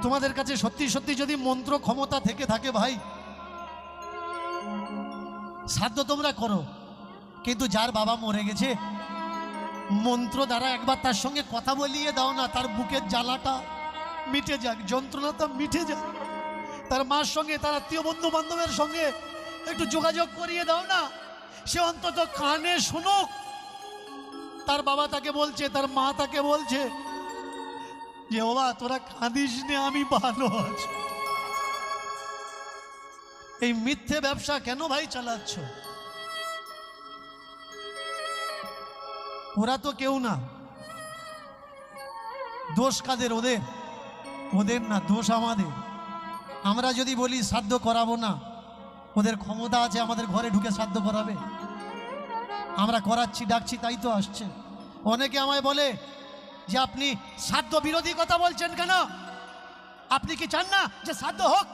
তোমাদের কাছে সত্যি সত্যি যদি মন্ত্র ক্ষমতা থেকে থাকে ভাই, সাধ্য তোমরা করো, কিন্তু যার বাবা মরে গেছে মন্ত্র দ্বারা একবার তার সঙ্গে কথা বলিয়ে দাও না, তার বুকের জ্বালাটা মিটে যাক, যন্ত্রণাটা মিটে যাক। তার মার সঙ্গে, তার আত্মীয় বন্ধু বান্ধবের সঙ্গে একটু যোগাযোগ করিয়ে দাও না, সে অন্তত কানে শুনুক তার বাবা তাকে বলছে, তার মা তাকে বলছে যে বাবা তোরা কাঁদিস নে, আমি ভালো আছি। এই মিথ্যে ব্যবসা কেন ভাই চালাচ্ছ? ওরা তো কেউ না, দোষ কাদের? ওদের? ওদের না, দোষ আমাদের। আমরা যদি বলি শ্রাদ্ধ করাবো না, ওদের ক্ষমতা আছে আমাদের ঘরে ঢুকে শ্রাদ্ধ করাবে? আমরা করাচ্ছি, ডাকছি, তাই তো আসছে। অনেকে আমায় বলে যে আপনি শ্রাদ্ধ বিরোধী কথা বলছেন কেন? আপনি কি চান না যে শ্রাদ্ধ হোক?